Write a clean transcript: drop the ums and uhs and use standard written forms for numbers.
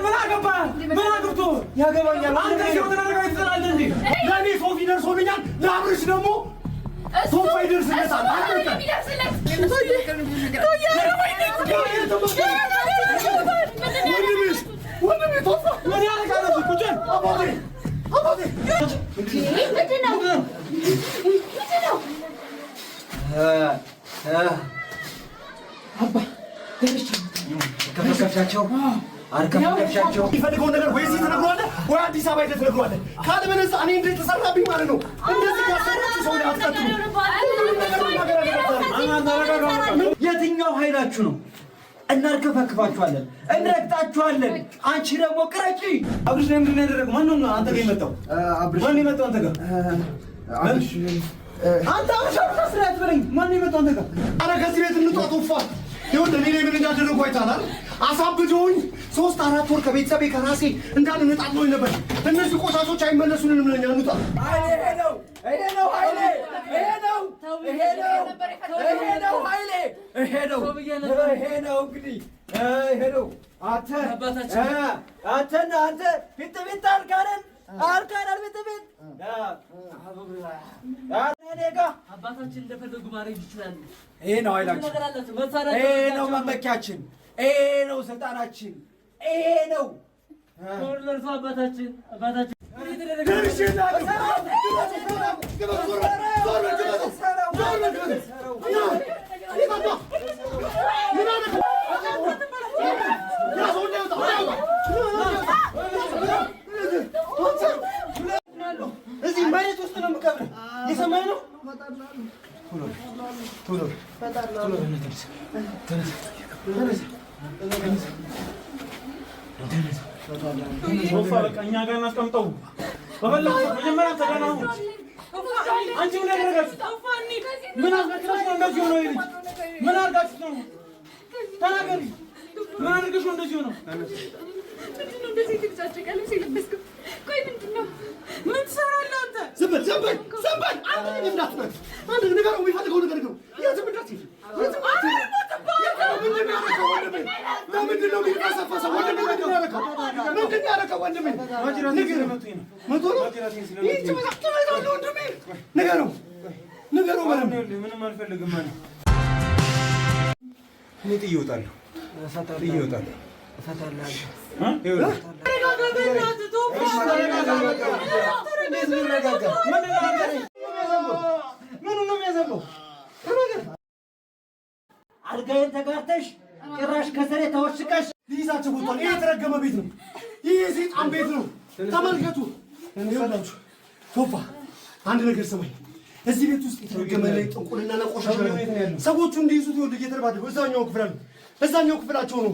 ምን አገባ ምን አግብቶ ያገባኛል አንተ ሲሆነ ነገር አይተናል እንዴ ለኔ ሶፊ ደርሶልኛል ለአብርሽ ደግሞ ሶፊ ይደርስለታል ወንድሜ ቶፋ ምን ያደርጋል ኩቸን አባቴ ምንድነው አባ ከፈከፍሻቸው አርከፈከፍሻቸው ይፈልገው ነገር ወይ እዚህ ትነግሯለህ ወይ አዲስ አበባ ሄደህ ትነግሯለህ ካልበለዛ እኔ እንዴት ተሰራብኝ ማለት ነው እንደዚህ ያሰራችሁ ሰው ላይ አትቀጥሉ የትኛው ኃይላችሁ ነው እናርከፈክፋችኋለን እንረግጣችኋለን አንቺ ደግሞ ቅረጪ አብርሽ ነው ምንድነው ያደረገው ማን ነው አንተ ጋር የመጣው አብርሽ ማን የመጣው አንተ ጋር አብርሽ አንተ አብርሽ አስራት በለኝ ማን የመጣው አንተ ጋር አረ ከዚህ ቤት እንውጣ ቶፋ ይኸውልህ እኔ ምን እንዳደረኩ አይታላል አሳብጆኝ 3-4 ወር ከቤተሰቤ ከራሴ እንዳንነጣጥሎኝ ነበር እነዚህ ቆሻሾች አይመለሱልንም ለኛ እንውጣ ይሄ ነው ኃይሌ ይሄ ነው እንግዲህ ይሄ ነው አንተ ፊት አልካረን ቤት አባታችን እንደፈለጉ ማድረግ ይችላል ይሄ ነው ኃይላችን ይሄ ነው መመኪያችን ይሄ ነው ስልጣናችን ይሄ ነው ወርለርሱ አባታችን እዚህ መሬት ውስጥ ነው የምቀብረው የሰማይ ነው ቶሎ ቶፋ በቃ እኛ ጋር እናስቀምጠው በበላው መጀመሪያ ተገናኙ አንቺ ምን ያደረጋችሁ ምን አድርጋችሁ ነው እንደዚህ ሆኖ ይልኝ ምን አድርጋችሁ ነው ተናገሪ ምን አድርገሽ ነው እንደዚህ ሆኖ ምንድነው እንደዚህ ትጫጨቃለ ሲልበስኩ ቆይ ምንድነው ምን ትሰራለህ አንተ ዝም በል አንተ ምን እንዳትመጥ አንተ ነገር ነው የሚፈልገው ነገር ነው የትም እንዳትይ ምንድነው የሚፈሰፈሰው ምንድነው ያደረገው ወንድሜ ንገረው ምንም አልፈልግም ማለት እኔ ጥዬ እወጣለሁ አልጋዬን ተጋርተሽ ጭራሽ ከሰሬ ተወሽቀሽ ሊይዛችሁ ወጥቷል። ይሄ የተረገመ ቤት ነው። ይሄ የሰይጣን ቤት ነው። ተመልከቱ። ይኸውላችሁ ቶፋ አንድ ነገር ሰማኝ። እዚህ ቤት ውስጥ የተረገመ ላይ ጥንቁልና ቆሻሻ ሰዎቹ እንዲይዙት ይወዱ እየተረባደቡ እዛኛው ክፍላቸው ነው